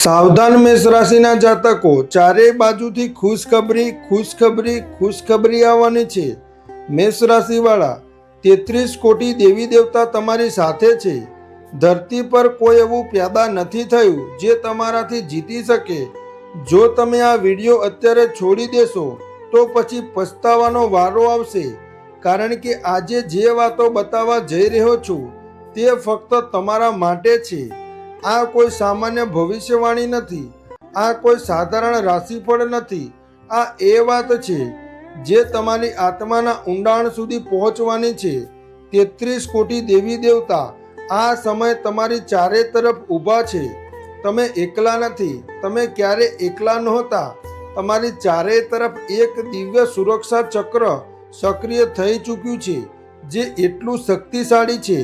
સાવધાન મેષ રાશિના જાતકો, ચારેય બાજુથી ખુશખબરી આવવાની છે। મેષ રાશિવાળા, 33 કોટી દેવી દેવતા તમારી સાથે છે। ધરતી પર કોઈ એવું પેદા નથી થયું જે તમારાથી જીતી શકે। જો તમે આ વિડીયો અત્યારે છોડી દેશો તો પછી પછતાવાનો વારો આવશે, કારણ કે આજે જે વાતો બતાવવા જઈ રહ્યો છું તે ફક્ત તમારા માટે છે। આ કોઈ સામાન્ય ભવિષ્યવાણી નથી, આ કોઈ સાધારણ રાશિફળ નથી। આ એ વાત છે જે તમારી આત્માના ઊંડાણ સુધી પહોંચવાની છે। 33 કોટી દેવી દેવતા આ સમય તમારી ચારે તરફ ઊભા છે। તમે એકલા નથી, તમે ક્યારે એકલા નહોતા। તમારી ચારેય તરફ એક દિવ્ય સુરક્ષા ચક્ર સક્રિય થઈ ચૂક્યું છે, જે એટલું શક્તિશાળી છે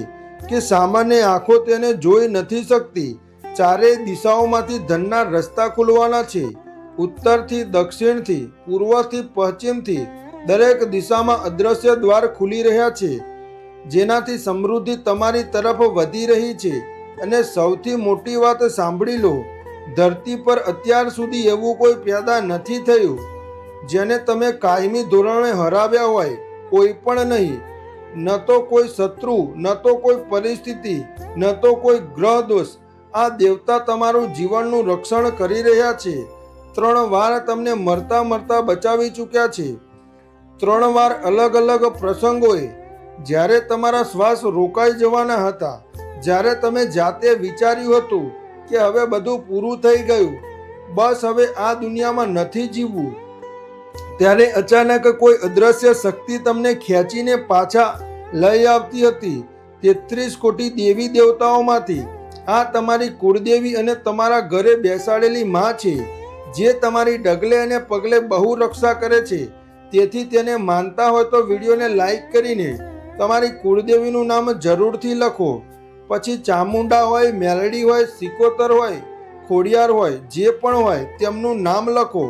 કે સામાન્ય આંખો તેને જોઈ નથી શકતી। ચારેય દિશાઓમાંથી ધનના રસ્તા ખુલવાના છે। ઉત્તરથી, દક્ષિણથી, પૂર્વથી, પશ્ચિમથી દરેક દિશામાં અદ્રશ્ય દ્વાર ખુલી રહ્યા છે, જેનાથી સમૃદ્ધિ તમારી તરફ વધી રહી છે। અને સૌથી મોટી વાત સાંભળી લો, ધરતી પર અત્યાર સુધી એવું કોઈ પેદા નથી થયું જેને તમે કાયમી ધોરણે હરાવ્યા હોય। કોઈ પણ નહીં, ન તો કોઈ શત્રુ, ન તો કોઈ પરિસ્થિતિ, ન તો કોઈ ગ્રહ દોષ। આ દેવતા તમારું જીવનનું રક્ષણ કરી રહ્યા છે। 3 વાર તમને મરતા બચાવી ચૂક્યા છે। 3 વાર અલગ અલગ પ્રસંગોએ, જ્યારે તમારા શ્વાસ રોકાઈ જવાના હતા, જ્યારે તમે જાતે વિચાર્યું હતું કે હવે બધું પૂરું થઈ ગયું, બસ હવે આ દુનિયામાં નથી જીવવું, ત્યારે અચાનક કોઈ અદ્રશ્ય શક્તિ તમને ખેંચીને પાછા લઈ આવતી હતી। 33 કોટી દેવી દેવતાઓમાંથી આ તમારી કુળદેવી અને તમારા ઘરે બેસાડેલી માં છે, જે તમારી ડગલે અને પગલે બહુ રક્ષા કરે છે। તેથી તેને માનતા હોય તો વિડીયોને લાઈક કરીને તમારી કુળદેવીનું નામ જરૂરથી લખો। પછી ચામુંડા હોય, મેલડી હોય, સિકોતર હોય, ખોડિયાર હોય, જે પણ હોય તેમનું નામ લખો,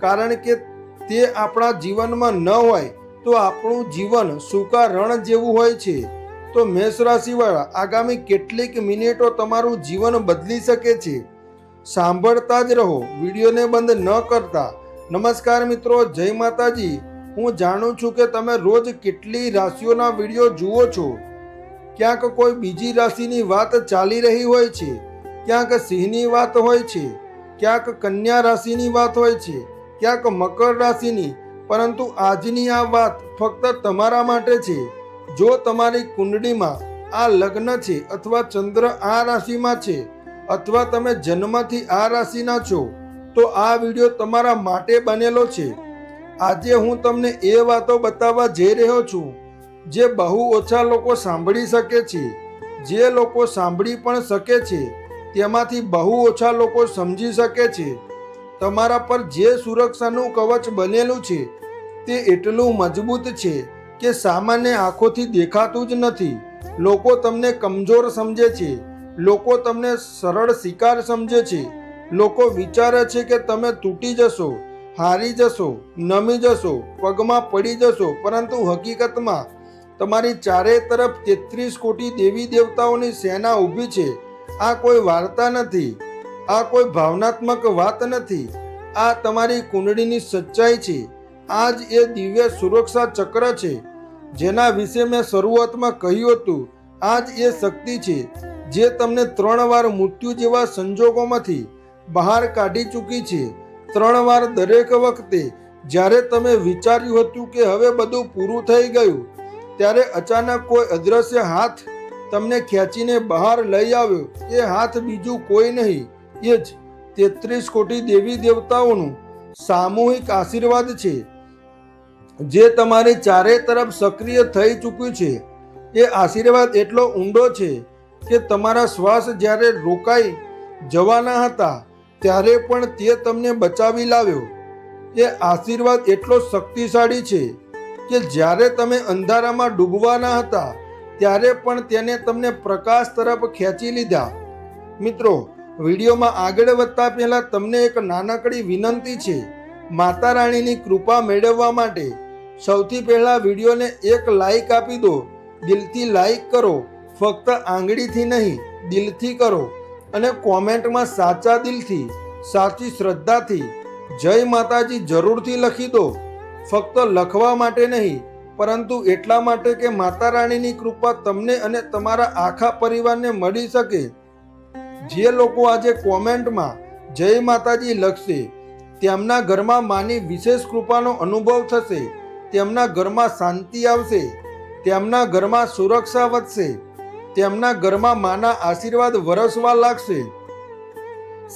કારણ કે તે આપણા જીવનમાં ન હોય તો આપણું જીવન સૂકા રણ જેવું હોય છે। તો મેષ રાશિવાળા, આગામી કેટલીક મિનિટો તમારું જીવન બદલી શકે છે। સાંભળતા જ રહો, વિડીયોને બંધ ન કરતા। નમસ્કાર મિત્રો, જય માતાજી। હું જાણું છું કે તમે રોજ કેટલી રાશિઓના વિડીયો જુઓ છો। ક્યાંક કોઈ બીજી રાશિની વાત ચાલી રહી હોય છે, ક્યાંક સિંહની વાત હોય છે, ક્યાંક કન્યા રાશિની વાત હોય છે, ક્યાંક મકર રાશિની, પરંતુ આજની આ વાત ફક્ત તમારા માટે છે। જો તમારી કુંડળીમાં આ લગ્ન છે, અથવા ચંદ્ર આ રાશિમાં છે, અથવા તમે જન્મથી આ રાશિના છો, તો આ વિડીયો તમારા માટે બનેલો છે। આજે હું તમને એ વાતો બતાવવા જઈ રહ્યો છું જે બહુ ઓછા લોકો સાંભળી શકે છે। જે લોકો સાંભળી પણ શકે છે તેમાંથી બહુ ઓછા લોકો સમજી શકે છે। તમારા પર જે સુરક્ષાનું કવચ બનેલું છે તે એટલું મજબૂત છે કે સામાન્ય આંખોથી દેખાતું જ નથી। લોકો તમને કમજોર સમજે છે, લોકો તમને સરળ શિકાર સમજે છે, લોકો વિચારે છે કે તમે તૂટી જશો, હારી જશો, નમી જશો, પગમાં પડી જશો, પરંતુ હકીકતમાં તમારી ચારે તરફ 33 કોટી દેવી દેવતાઓની સેના ઊભી છે। આ કોઈ વાર્તા નથી, આ કોઈ ભાવનાત્મક વાત નથી, આ તમારી કુંડળીની સચ્ચાઈ છે। આ જ એ દિવ્ય સુરક્ષા ચક્ર છે જેના વિશે મેં શરૂઆતમાં કહ્યું હતું। આ જ એ શક્તિ છે જે તમને 3 વાર મૃત્યુ જેવા સંજોગોમાંથી બહાર કાઢી ચૂકી છે। 3 વાર દરેક વખતે જ્યારે તમે વિચાર્યું હતું કે હવે બધું પૂરું થઈ ગયું, ત્યારે અચાનક કોઈ અદ્રશ્ય હાથ તમને ખેંચીને બહાર લઈ આવ્યો। એ હાથ બીજું કોઈ નહીં, એ જ 33 કોટી દેવી દેવતાઓનું સામૂહિક આશીર્વાદ છે જે તમારી ચારે તરફ સક્રિય થઈ ચૂક્યું છે। એ આશીર્વાદ એટલો ઊંડો છે કે તમારા શ્વાસ જ્યારે રોકાઈ જવાના હતા ત્યારે પણ તે તમને બચાવી લાવ્યો। એ આશીર્વાદ એટલો શક્તિશાળી છે કે જ્યારે તમે અંધારામાં ડૂબવાના હતા ત્યારે પણ તેને તમને પ્રકાશ તરફ ખેંચી લીધા। મિત્રો, વિડીયોમાં આગળ વધતા પહેલા તમને એક નાનકડી વિનંતી છે। માતા રાણીની કૃપા મેળવવા માટે સૌથી પહેલા વિડીયોને એક લાઈક આપી દો। દિલથી લાઈક કરો, ફક્ત આંગળીથી નહીં, દિલથી કરો। અને કોમેન્ટમાં સાચા દિલથી, સાચી શ્રદ્ધાથી જય માતાજી જરૂરથી લખી દો. ફક્ત લખવા માટે નહીં, પરંતુ એટલા માટે કે માતા રાણીની કૃપા તમને અને તમારા આખા પરિવારને મળી શકે. જે લોકો આજે કોમેન્ટમાં જય માતાજી લખશે તેમના ઘરમાં માની વિશેષ કૃપાનો અનુભવ થશે. તેમના ઘરમાં શાંતિ આવશે, તેમના ઘરમાં સુરક્ષા વધશે, તેમના ઘરમાં માના આશીર્વાદ વરસવા લાગશે.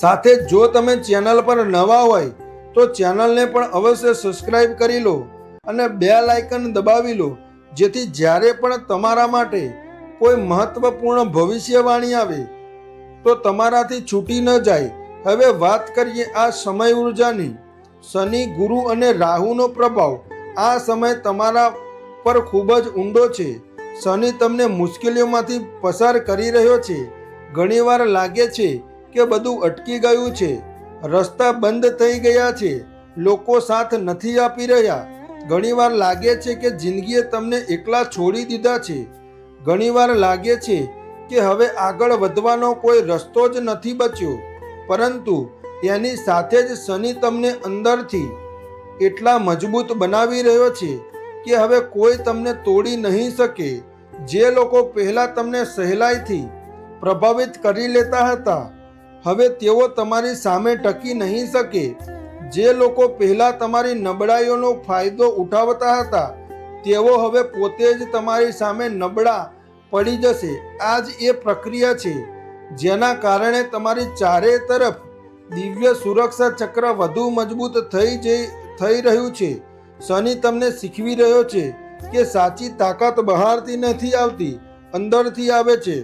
સાથે જો તમે ચેનલ પર નવા હોય તો ચેનલને પણ અવશ્ય સબસ્ક્રાઇબ કરી લો અને બેલ આઇકન દબાવી લો, જેથી જ્યારે પણ તમારા માટે કોઈ મહત્વપૂર્ણ ભવિષ્યવાણી આવે તો તમારાથી છૂટી ન જાય. હવે વાત કરીએ આ સમય ઉર્જાની. શનિ, ગુરુ અને રાહુનો પ્રભાવ આ સમય તમારા પર ખૂબ જ ઊંડો છે. શનિ તમને મુશ્કેલીઓમાંથી પસાર કરી રહ્યો છે. ઘણીવાર લાગે છે કે બધું અટકી ગયું છે, રસ્તા બંધ થઈ ગયા છે, લોકો સાથ નથી આપી રહ્યા. ઘણીવાર લાગે છે કે જિંદગીએ તમને એકલા છોડી દીધા છે. ઘણીવાર લાગે છે કે હવે આગળ વધવાનો કોઈ રસ્તો જ નથી બચ્યો. પરંતુ તેની સાથે જ શનિ તમને અંદરથી એટલા મજબૂત બનાવી રહ્યો છે કે હવે કોઈ તમને તોડી નહીં શકે. જે લોકો પહેલા તમને સહેલાઈથી પ્રભાવિત કરી લેતા હતા, હવે તેઓ તમારી સામે ટકી નહીં શકે. જે લોકો પહેલા તમારી નબળાઈઓનો ફાયદો ઉઠાવતા હતા, તેઓ હવે પોતે જ તમારી સામે નબળા પડી જશે. આ જ એ પ્રક્રિયા છે જેના કારણે તમારી ચારે તરફ દિવ્ય સુરક્ષા ચક્ર વધુ મજબૂત થઈ રહ્યું છે. શનિ તમને શીખવી રહ્યો છે કે સાચી તાકાત બહારથી નથી આવતી, અંદરથી આવે છે.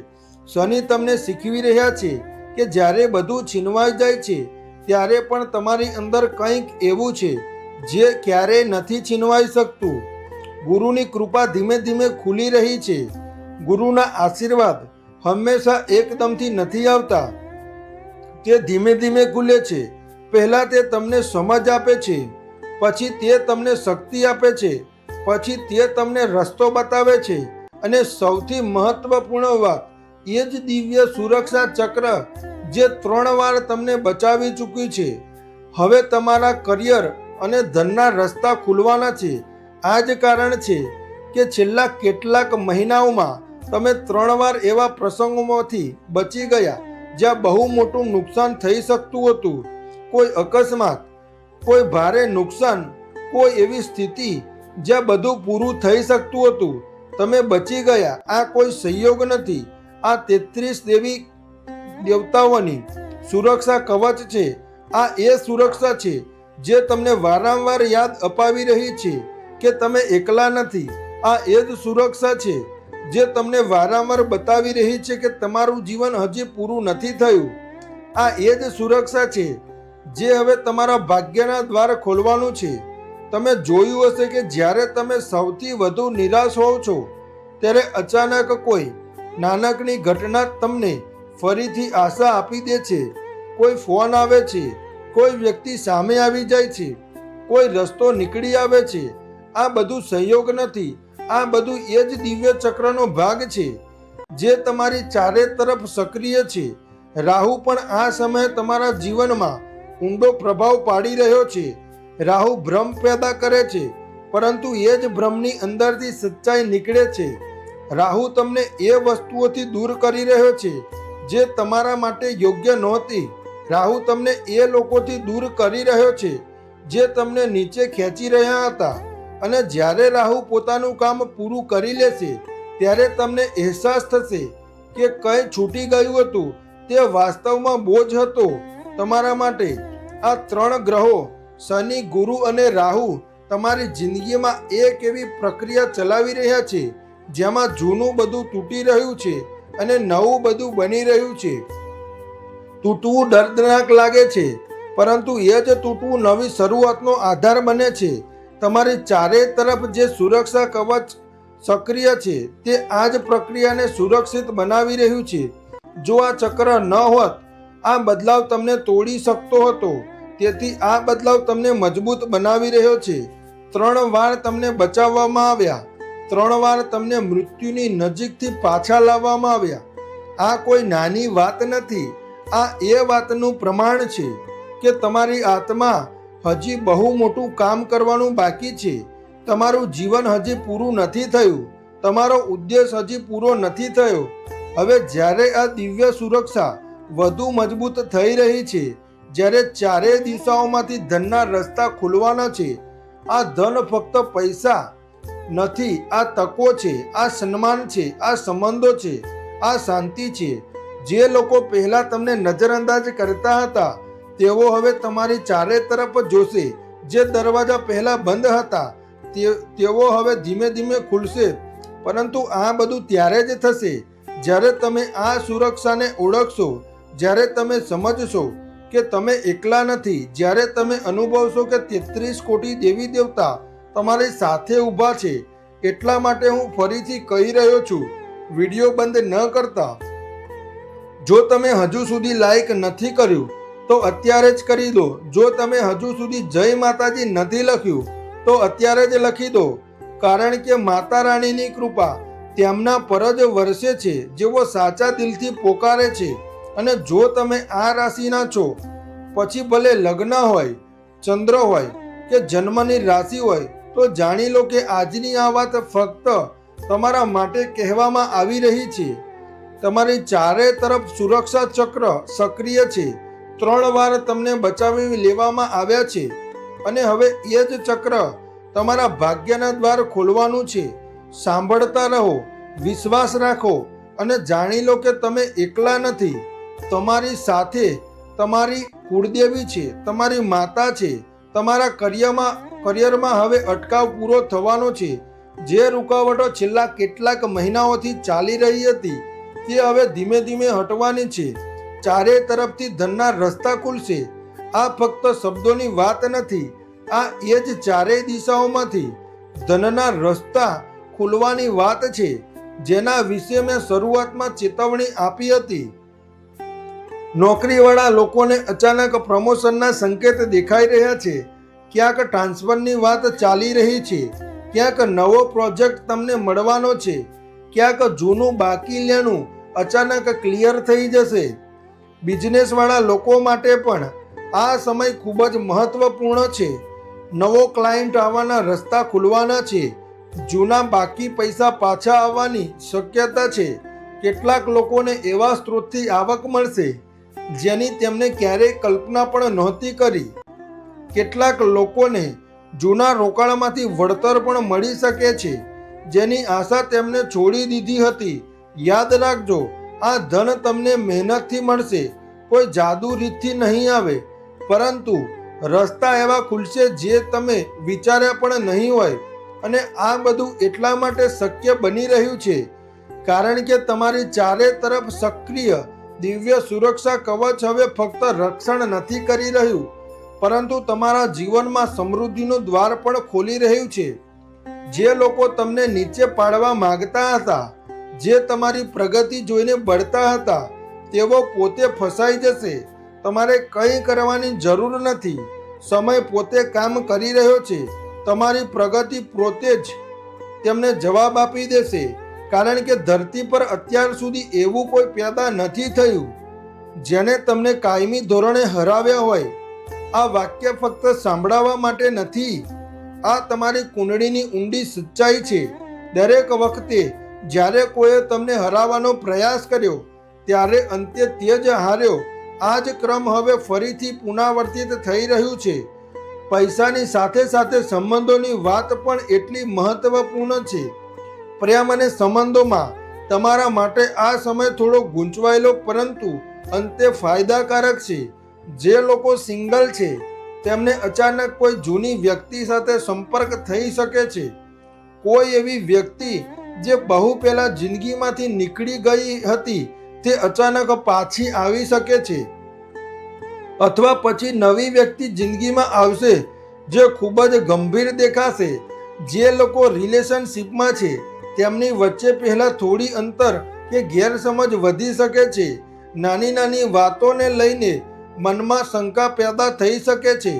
શનિ તમને શીખવી રહ્યા છે કે જ્યારે બધું છીનવાઈ જાય છે ત્યારે પણ તમારી અંદર કંઈક એવું છે જે ક્યારેય નથી છીનવાઈ શકતું. ગુરુની કૃપા ધીમે ધીમે ખુલી રહી છે. ગુરુના આશીર્વાદ હંમેશા એકદમથી નથી આવતા, તે ધીમે ધીમે ખુલે છે. પહેલા તે તમને સમજ આપે છે, પછી તે તમને શક્તિ આપે છે, પછી તે તમને રસ્તો બતાવે છે, અને સૌથી મહત્વપૂર્ણ વાત એ જ દિવ્ય સુરક્ષા ચક્ર જે 3 વાર તમને બચાવી ચૂક્યું છે. હવે તમારા કરિયર અને ધનના રસ્તા ખુલવાના છે. આ જ કારણ છે કે છેલ્લા કેટલાક મહિનાઓમાં તમે 3 વાર એવા પ્રસંગોમાંથી બચી ગયા જ્યાં બહુ મોટું નુકસાન થઈ શકતું હતું. કોઈ અકસ્માત, કોઈ ભારે નુકસાન, કોઈ એવી સ્થિતિ જ્યાં બધું પૂરું થઈ શકતું હતું. તમે બચી ગયા. આ કોઈ સંયોગ નથી, આ 33 દેવતાઓની સુરક્ષા કવચ છે. આ એ સુરક્ષા છે જે તમને વારંવાર યાદ અપાવી રહી છે કે તમે એકલા નથી. આ એ જ સુરક્ષા છે જે તમને વારંવાર બતાવી રહી છે કે તમારું જીવન હજી પૂરું નથી થયું. આ એ જ સુરક્ષા છે જે હવે તમારા ભાગ્યના દ્વાર ખોલવાનું છે. તમે જોયું હશે કે જ્યારે તમે સૌથી વધુ નિરાશ હોવ છો ત્યારે અચાનક કોઈ નાનકડી ઘટના તમને ફરીથી આશા આપી દે છે. કોઈ ફોન આવે છે, કોઈ વ્યક્તિ સામે આવી જાય છે, કોઈ રસ્તો નીકળી આવે છે. આ બધું સંયોગ નથી, આ બધું એ જ દિવ્ય ચક્રનો ભાગ છે જે તમારી ચારે તરફ સક્રિય છે. રાહુ પણ આ સમયે તમારા જીવનમાં ઊંડો પ્રભાવ પાડી રહ્યો છે. રાહુ ભ્રમ પેદા કરે છે, પરંતુ એ જ ભ્રમની અંદરથી સચ્ચાઈ નીકળે છે. રાહુ તમને એ વસ્તુઓથી દૂર કરી રહ્યો છે જે તમારા માટે યોગ્ય નહોતી. રાહુ તમને એ લોકોથી દૂર કરી રહ્યો છે જે તમને નીચે ખેંચી રહ્યા હતા. અને જ્યારે રાહુ પોતાનું કામ પૂરું કરી લેશે ત્યારે તમને અહેસાસ થશે કે કંઈ છૂટી ગયું હતું તે વાસ્તવમાં બોજ હતો તમારા માટે. આ 3 ગ્રહો શનિ, ગુરુ અને રાહુ તમારી જિંદગીમાં એક એવી પ્રક્રિયા ચલાવી રહ્યા છે જેમાં જૂનું બધું તૂટી રહ્યું છે અને નવું બધું બની રહ્યું છે. તૂટવું દર્દનાક લાગે છે, પરંતુ એ જ તૂટવું નવી શરૂઆતનો આધાર બને છે. તમારી ચારે તરફ જે સુરક્ષા કવચ સક્રિય છે તે આ જ પ્રક્રિયાને સુરક્ષિત બનાવી રહ્યું છે. જો આ ચક્ર ન હોત, આ બદલાવ તમને તોડી શકતો હતો. તેથી આ બદલાવ તમને મજબૂત બનાવી રહ્યો છે. 3 વાર તમને બચાવવામાં આવ્યા, 3 વાર તમને મૃત્યુની નજીકથી પાછા લાવવામાં આવ્યા. આ કોઈ નાની વાત નથી, આ એ વાતનું પ્રમાણ છે કે તમારી આત્મા હજી બહુ મોટું કામ કરવાનું બાકી છે. તમારું જીવન હજી પૂરું નથી થયું. તમારો ઉદ્દેશ હજી પૂરો નથી થયો. હવે જ્યારે આ દિવ્ય સુરક્ષા વધુ મજબૂત થઈ રહી છે, જ્યારે ચારેય દિશાઓમાંથી ધનના રસ્તા ખુલવાના છે, આ ધન ફક્ત પૈસા નથી, આ તકો છે, આ સન્માન છે, આ સંબંધો છે, આ શાંતિ છે. જે લોકો પહેલા તમને નજરઅંદાજ કરતા હતા તેઓ હવે તમારી ચારે તરફ જોશે. જે દરવાજા પહેલા બંધ હતા તેઓ હવે ધીમે ધીમે ખુલશે. પરંતુ આ બધું ત્યારે જ થશે જ્યારે તમે આ સુરક્ષાને ઓળખશો, જ્યારે તમે સમજશો કે તમે એકલા નથી, જ્યારે તમે અનુભવશો કે 33 કોટી દેવી દેવતા તમારી સાથે ઊભા છે. એટલા માટે હું ફરીથી કહી રહ્યો છું, વિડીયો બંધ ન કરતા. જો તમે હજુ સુધી લાઈક નથી કર્યું તો અત્યારે જ કરી દો. જો તમે હજુ સુધી જય માતાજી નથી લખ્યું તો અત્યારે જ લખી દો. કારણ કે માતા રાણીની કૃપા તેમના પર જ વરસે છે જેઓ સાચા દિલથી પોકારે છે. અને જો તમે આ રાશિના છો, પછી ભલે લગ્ન હોય, ચંદ્ર હોય કે જન્મની રાશિ હોય, તો જાણી લો કે આજની આ વાત ફક્ત તમારા માટે કહેવામાં આવી રહી છે. તમારી ચારે તરફ સુરક્ષા ચક્ર સક્રિય છે. 3 વાર તમને બચાવી લેવામાં આવ્યા છે અને હવે એ જ ચક્ર તમારા ભાગ્યના દ્વાર ખોલવાનું છે. સાંભળતા રહો, વિશ્વાસ રાખો અને જાણી લો કે તમે એકલા નથી. તમારી સાથે તમારી કુળદેવી છે, તમારી માતા છે. તમારા કરિયરમાં હવે અટકાવ પૂરો થવાનો છે. જે રૂકાવટો છેલ્લા કેટલાક મહિનાઓથી ચાલી રહી હતી તે હવે ધીમે ધીમે હટવાની છે. ચારે તરફથી ધનના રસ્તા ખુલશે. આ ફક્ત શબ્દોની વાત નથી, આ એ જ ચારેય દિશાઓમાંથી ધનના રસ્તા ખુલવાની વાત છે જેના વિશે મેં શરૂઆતમાં ચેતવણી આપી હતી. નોકરીવાળા લોકોને અચાનક પ્રમોશનના સંકેત દેખાઈ રહ્યા છે. ક્યાંક ટ્રાન્સફરની વાત ચાલી રહી છે, ક્યાંક નવો પ્રોજેક્ટ તમને મળવાનો છે, ક્યાંક જૂનું બાકી લેણું અચાનક ક્લિયર થઈ જશે. બિઝનેસવાળા લોકો માટે પણ આ સમય ખૂબ જ મહત્વપૂર્ણ છે. નવો ક્લાયન્ટ આવવાના રસ્તા ખુલવાના છે. જૂના બાકી પૈસા પાછા આવવાની શક્યતા છે. કેટલાક લોકોને એવા સ્ત્રોતથી આવક મળશે જેની તેમને ક્યારેય કલ્પના પણ નહોતી કરી. કેટલાક લોકોને જૂના રોકાણમાંથી વળતર પણ મળી શકે છે જેની આશા તેમને છોડી દીધી હતી. યાદ રાખજો, આ ધન તમને મહેનતથી મળશે, કોઈ જાદુ રીતથી નહીં આવે. પરંતુ રસ્તા એવા ખુલશે જે તમે વિચાર્યા પણ નહીં હોય. અને આ બધું એટલા માટે શક્ય બની રહ્યું છે કારણ કે તમારી ચારે તરફ સક્રિય દિવ્ય સુરક્ષા કવચ હવે ફક્ત રક્ષણ નથી કરી રહ્યું, પરંતુ તમારા જીવનમાં સમૃદ્ધિનું દ્વાર પણ ખોલી રહ્યું છે. જે લોકો તમને નીચે પાડવા માંગતા હતા, જે તમારી પ્રગતિ જોઈને બળતા હતા, તેઓ પોતે ફસાઈ જશે. તમારે કંઈ કરવાની જરૂર નથી. સમય પોતે કામ કરી રહ્યો છે. તમારી પ્રગતિ પોતે જ તેમને જવાબ આપી દેશે. કારણ કે ધરતી પર અત્યાર સુધી એવું કોઈ પેદા નથી થયું જેને તમને કાયમી ધોરણે હરાવ્યા હોય. આ વાક્ય ફક્ત સાંભળવા માટે નથી, આ તમારી કુંડળીની ઊંડી સચ્ચાઈ છે. દરેક વખતે જ્યારે કોઈએ તમને હરાવવાનો પ્રયાસ કર્યો ત્યારે અંતે તે જ હાર્યો. આ જ ક્રમ હવે ફરીથી પુનરાવર્તિત થઈ રહ્યું છે. પૈસાની સાથે સાથે સંબંધોની વાત પણ એટલી મહત્વપૂર્ણ છે. પ્રેમ અને સંબંધોમાં તમારા માટે આ સમય થોડો ગૂંચવાયેલો પરંતુ અંતે ફાયદાકારક છે. જે લોકો સિંગલ છે તેમને અચાનક કોઈ જૂની વ્યક્તિ સાથે સંપર્ક થઈ શકે છે. કોઈ એવી વ્યક્તિ જે બહુ પહેલા જિંદગીમાંથી નીકળી ગઈ હતી તે અચાનક પાછી આવી શકે છે. અથવા પછી નવી વ્યક્તિ જિંદગીમાં આવશે જે ખૂબ જ ગંભીર દેખાશે. જે લોકો રિલેશનશિપમાં છે તેમની વચ્ચે પહેલા થોડી અંતર કે ગેરસમજ વધી શકે છે. નાની નાની વાતોને લઈને મનમાં શંકા પેદા થઈ શકે છે,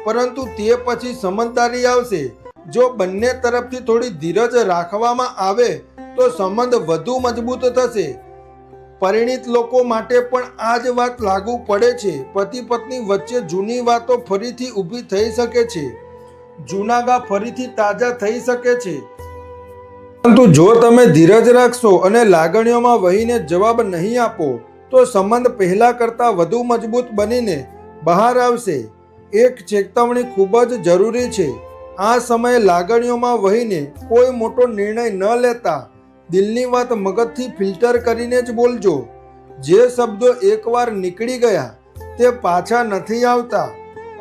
પરંતુ તે પછી સમજદારી આવશે. જો બંને તરફથી થોડી ધીરજ રાખવામાં આવે તો સંબંધ વધુ મજબૂત થશે. પરિણીત લોકો માટે પણ આ જ વાત લાગુ પડે છે. પતિ પત્ની વચ્ચે જૂની વાતો ફરીથી ઊભી થઈ શકે છે. જૂના ઘા ફરીથી તાજા થઈ શકે છે. પરંતુ જો તમે ધીરજ રાખશો અને લાગણીઓમાં વહીને જવાબ નહીં આપો તો સંબંધ પહેલા કરતાં વધુ મજબૂત બનીને બહાર આવશે. એક ચેતવણી ખૂબ જ જરૂરી છે. આ સમયે લાગણીઓમાં વહીને કોઈ મોટો નિર્ણય ન લેતા દિલની વાત મગજથી ફિલ્ટર કરીને જ બોલજો. જે શબ્દો એકવાર નીકળી ગયા તે પાછા નથી આવતા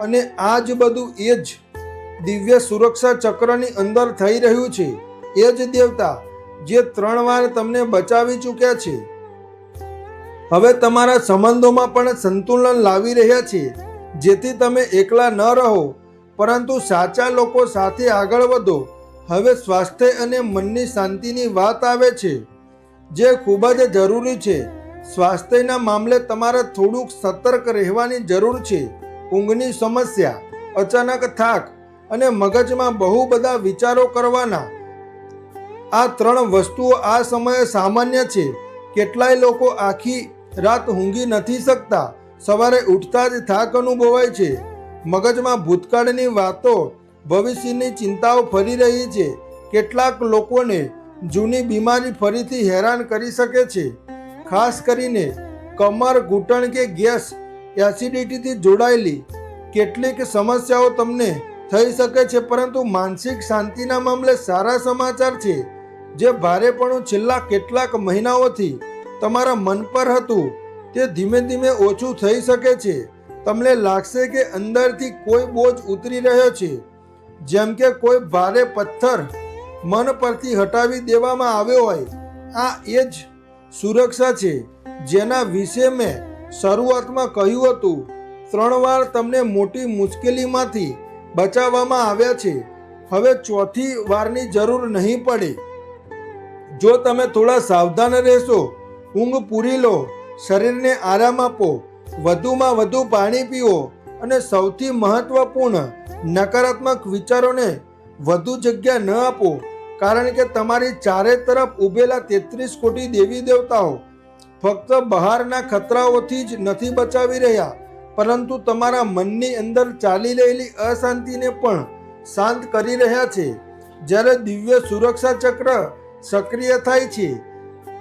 અને આ જ બધું એ જ દિવ્ય સુરક્ષા ચક્રની અંદર થઈ રહ્યું છે. એ જ દેવતા જે 3 વાર તમને બચાવી ચૂક્યા છે હવે તમારા સંબંધોમાં પણ સંતુલન લાવી રહ્યા છે, જેથી તમે એકલા ન રહો પરંતુ સાચા લોકો સાથે આગળ વધો. હવે સ્વાસ્થ્ય અને મનની શાંતિની વાત આવે છે, જે ખૂબ જ જરૂરી છે. સ્વાસ્થ્યના મામલે તમારે થોડુંક સતર્ક રહેવાની જરૂર છે. ઊંઘની સમસ્યા, અચાનક થાક અને મગજમાં બહુ બધા વિચારો કરવાના, આ 3 વસ્તુઓ આ સમયે સામાન્ય છે. કેટલાય લોકો આખી રાત ઊંઘી નથી શકતા. સવારે ઉઠતા જ થાક અનુભવાય છે. મગજમાં ભૂતકાળની વાતો, ભવિષ્યની ચિંતાઓ ફરી રહી છે. કેટલાક લોકોને જૂની બીમારી ફરીથી હેરાન કરી શકે છે. ખાસ કરીને કમર, ઘૂંટણ કે ગેસ, એસિડિટીથી જોડાયેલી કેટલીક સમસ્યાઓ તમને થઈ શકે છે. પરંતુ માનસિક શાંતિના મામલે સારા સમાચાર છે. જે ભારેપણું છેલ્લા કેટલાક મહિનાઓથી તમારા મન પર હતું તે ધીમે ધીમે ઓછું થઈ શકે છે. તમને લાગશે કે અંદરથી કોઈ બોજ ઉતરી રહ્યો છે, જેમ કે કોઈ ભારે પથ્થર મન પરથી હટાવી દેવામાં આવ્યો હોય. આ એ જ સુરક્ષા છે જેના વિશે મેં શરૂઆતમાં કહ્યું હતું. 3 વાર તમને મોટી મુશ્કેલીમાંથી બચાવવામાં આવ્યા છે. હવે 4થી વારની જરૂર નહીં પડે. જો તમે થોડા સાવધાન રહેશો, ઊંઘ પૂરી લો, શરીરને આરામ આપો, વધુમાં વધુ પાણી પીવો અને સૌથી મહત્વપૂર્ણ, નકારાત્મક વિચારોને વધુ જગ્યા ન આપો. કારણ કે તમારી ચારે તરફ ઊભેલા 33 કોટી દેવી દેવતાઓ ફક્ત બહારના ખતરાઓથી જ નથી બચાવી રહ્યા, પરંતુ તમારા મનની અંદર ચાલી રહેલી અશાંતિને પણ શાંત કરી રહ્યા છે. જ્યારે દિવ્ય સુરક્ષા ચક્ર સક્રિય થાય છે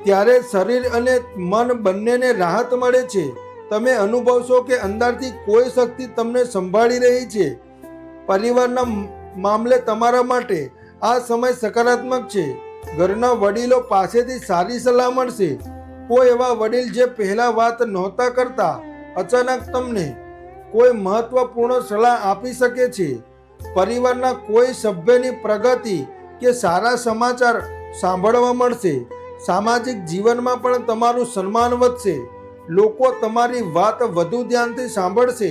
ત્યારે શરીર અને મન બંનેને રાહત મળે છે. તમે અનુભવશો કે અંદરથી કોઈ શક્તિ તમને સંભાળી રહી છે. પરિવારના મામલે તમારા માટે આ સમય સકારાત્મક છે. ઘરના વડીલો પાસેથી સારી સલાહ મળશે. કોઈ એવા વડીલ જે પહેલા વાત નહોતા કરતા અચાનક તમને કોઈ મહત્વપૂર્ણ સલાહ આપી શકે છે. પરિવારના કોઈ સભ્યની પ્રગતિ કે સારા સમાચાર સાંભળવા મળશે. સામાજિક જીવનમાં પણ તમારું સન્માન વધશે. લોકો તમારી વાત વધુ ધ્યાનથી સાંભળશે.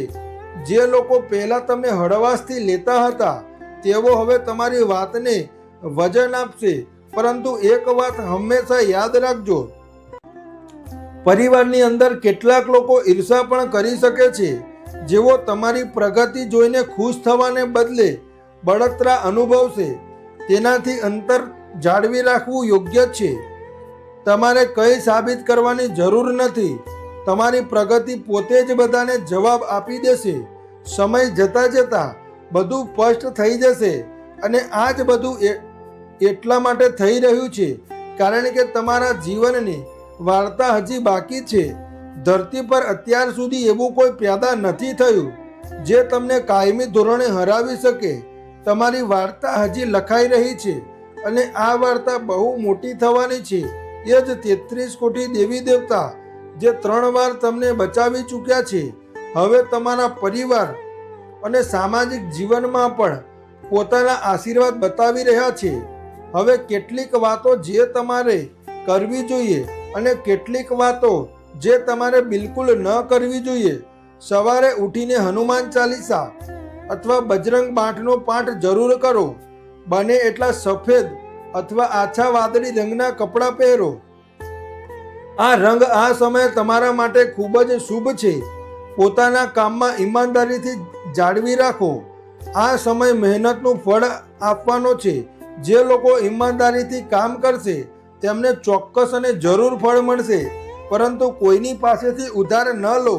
જે લોકો પહેલા તમે હળવાશથી લેતા હતા તેઓ હવે તમારી વાતને વજન આપશે. પરંતુ એક વાત હંમેશા યાદ રાખજો, પરિવારની અંદર કેટલાક લોકો ઈર્ષા પણ કરી શકે છે, જેઓ તમારી પ્રગતિ જોઈને ખુશ થવાને બદલે બળતરા અનુભવશે. તેનાથી અંતર જાળવી રાખવું યોગ્ય છે. તમારે કંઈ સાબિત કરવાની જરૂર નથી. તમારી પ્રગતિ પોતે જ બધાને જવાબ આપી દેશે. સમય જતાં જતાં બધું સ્પષ્ટ થઈ જશે અને આ જ બધું એટલા માટે થઈ રહ્યું છે કારણ કે તમારા જીવનની વાર્તા હજી બાકી છે. ધરતી પર અત્યાર સુધી એવું કોઈ પેદા નથી થયું જે તમને કાયમી ધોરણે હરાવી શકે. તમારી વાર્તા હજી લખાઈ રહી છે અને આ વાર્તા બહુ મોટી થવાની છે. એ જ 33 કોટી દેવી દેવતા જે 3 વાર તમને બચાવી ચૂક્યા છે હવે તમારા પરિવાર અને સામાજિક જીવનમાં પણ પોતાના આશીર્વાદ બતાવી રહ્યા છે. હવે કેટલીક વાતો જે તમારે કરવી જોઈએ અને કેટલીક વાતો જે તમારે બિલકુલ ન કરવી જોઈએ. સવારે ઉઠીને હનુમાન ચાલીસા અથવા બજરંગ બાંટનો પાઠ જરૂર કરો. બને એટલા સફેદ અથવા આછા વાદળી રંગના કપડાં પહેરો. આ રંગ આ સમયે તમારા માટે ખૂબ જ શુભ છે. પોતાના કામમાં ઈમાનદારીથી જાળવી રાખો. આ સમય મહેનતનું ફળ આપવાનો છે. જે લોકો ઈમાનદારીથી કામ કરશે તેમને ચોક્કસ અને જરૂર ફળ મળશે. પરંતુ કોઈની પાસેથી ઉધાર ન લો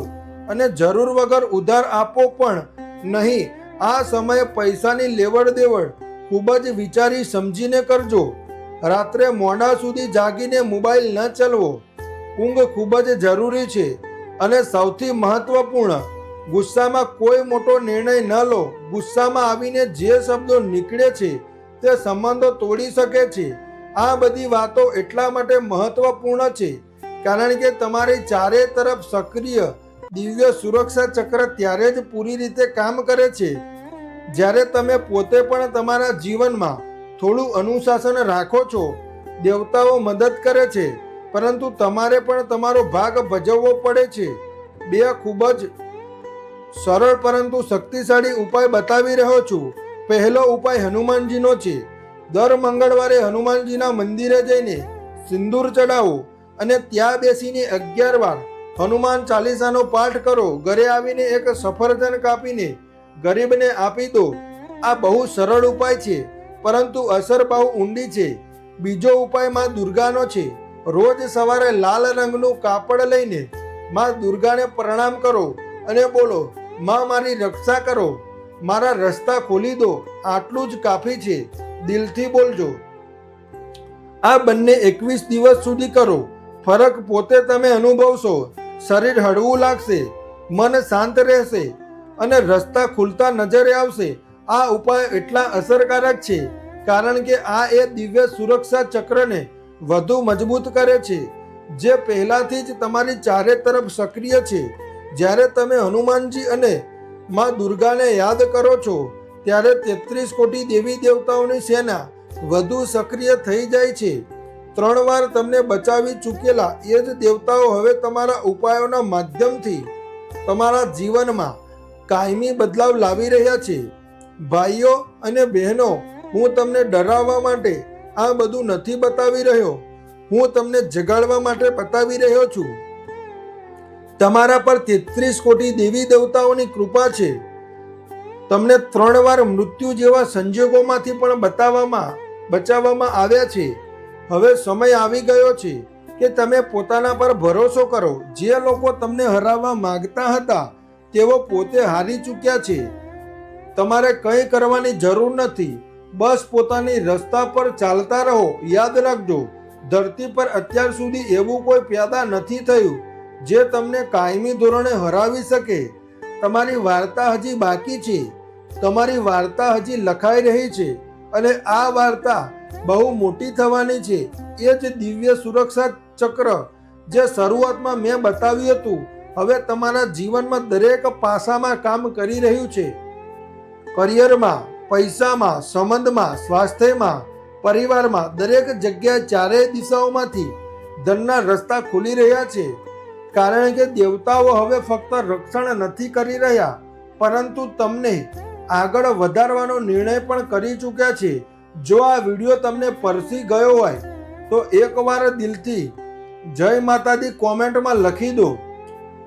અને જરૂર વગર ઉધાર આપો પણ નહીં. આ સમયે પૈસાની લેવડ દેવડ ખૂબ જ વિચારી સમજીને કરજો. રાત્રે મોડા સુધી જાગીને મોબાઈલ ન ચલાવો. ઊંઘ ખૂબ જ જરૂરી છે. અને સૌથી મહત્વપૂર્ણ, ગુસ્સામાં કોઈ મોટો નિર્ણય ન લો. ગુસ્સામાં આવીને જે શબ્દો નીકળે છે તે સંબંધો તોડી શકે છે. આ બધી વાતો એટલા માટે મહત્વપૂર્ણ છે કારણ કે તમારી ચારે તરફ સક્રિય દિવ્ય સુરક્ષા ચક્ર ત્યારે જ પૂરી રીતે કામ કરે છે જ્યારે તમે પોતે પણ તમારા જીવનમાં થોડું અનુશાસન રાખો છો. દેવતાઓ મદદ કરે છે પરંતુ તમારે પણ તમારો ભાગ ભજવવો પડે છે. બે ખૂબ જ સરળ પરંતુ શક્તિશાળી ઉપાય બતાવી રહ્યો છું. પહેલો ઉપાય હનુમાનજીનો છે. દર મંગળવારે હનુમાનજીના મંદિરે જઈને સિંદૂર ચડાવો અને ત્યાં બેસીને 11 વાર હનુમાન ચાલીસાનો પાઠ કરો. ઘરે આવીને એક સફરજન કાપીને ગરીબને આપી દો. આ બહુ સરળ ઉપાય છે પરંતુ અસર બહુ ઊંડી છે. બીજો ઉપાય માં દુર્ગાનો છે. રોજ સવારે લાલ રંગનું કાપડ લઈને માં દુર્ગાને પ્રણામ કરો અને બોલો, માં મારી રક્ષા કરો, મારા રસ્તા ખોલી દો. આટલું જ કાફી છે. દિલથી બોલજો. આ બંને 21 દિવસ સુધી કરો. ફરક પોતે તમે અનુભવશો. શરીર હળવું લાગશે, મન શાંત રહેશે અને રસ્તા ખુલતા નજરે આવશે. આ ઉપાય એટલા અસરકારક છે કારણ કે આ એ દિવ્ય સુરક્ષા ચક્રને વધુ મજબૂત કરે છે જે પહેલાથી જ તમારી ચારે તરફ સક્રિય છે. જ્યારે તમે હનુમાનજી અને માં દુર્ગાને યાદ કરો છો ત્યારે 33 કોટી દેવી દેવતાઓની સેના વધુ સક્રિય થઈ જાય છે. 3 વાર તમને બચાવી ચૂકેલા એ જ દેવતાઓ હવે તમારા ઉપાયોના માધ્યમથી તમારા જીવનમાં કાયમી બદલાવ લાવી રહ્યા છે. ભાઈઓ અને બહેનો, હું તમને ડરાવવા માટે આ બધું નથી બતાવી રહ્યો. હું તમને જગાડવા માટે બતાવી રહ્યો છું. તમારા પર 33 કોટી દેવી દેવતાઓની કૃપા છે. તમને 3 વાર મૃત્યુ જેવા સંજોગોમાંથી પણ બચાવવામાં આવ્યા છે. હવે સમય આવી ગયો છે કે તમે પોતાના પર ભરોસો કરો. જે લોકો તમને હરાવવા માંગતા હતા તેઓ પોતે હારી ચૂક્યા છે. તમારે કંઈ કરવાની જરૂર નથી. બસ પોતાની રસ્તા પર ચાલતા રહો. યાદ રાખજો, ધરતી પર અત્યાર સુધી એવું કોઈ પેદા નથી થયું જે તમને કાયમી ધોરણે હરાવી શકે. તમારી વાર્તા હજી બાકી છે. તમારી વાર્તા હજી લખાઈ રહી છે અને આ વાર્તા બહુ મોટી થવાની છે. એ જ દિવ્ય સુરક્ષા ચક્ર જે શરૂઆતમાં મેં બતાવ્યું હતું હવે તમારા જીવનમાં દરેક પાસામાં કામ કરી રહ્યું છે. કરિયરમાં, પૈસામાં, સંબંધમાં, સ્વાસ્થ્યમાં, પરિવારમાં, દરેક જગ્યાએ ચારેય દિશાઓમાંથી ધનના રસ્તા ખુલી રહ્યા છે કારણ કે દેવતાઓ હવે ફક્ત રક્ષણ નથી કરી રહ્યા પરંતુ તમને આગળ વધારવાનો નિર્ણય પણ કરી ચૂક્યા છે. જો આ વિડીયો તમને પરસી ગયો હોય તો એકવાર દિલથી જય માતાજી કોમેન્ટમાં લખી દો.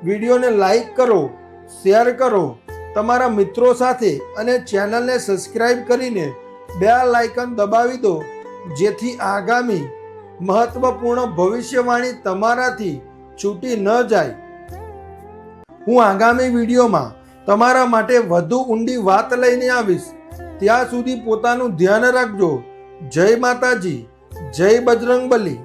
વિડીયોને લાઈક કરો, શેર કરો તમારા મિત્રો સાથે અને ચેનલને સબસ્ક્રાઇબ કરીને બેલ આઇકન દબાવી દો જેથી આગામી મહત્વપૂર્ણ ભવિષ્યવાણી તમારાથી છૂટી ન જાય. હું આગામી વિડીયોમાં તમારા માટે વધુ ઊંડી વાત લઈને આવીશ. ત્યાં સુધી પોતાનું ધ્યાન રાખજો. જય માતાજી, જય બજરંગબલી.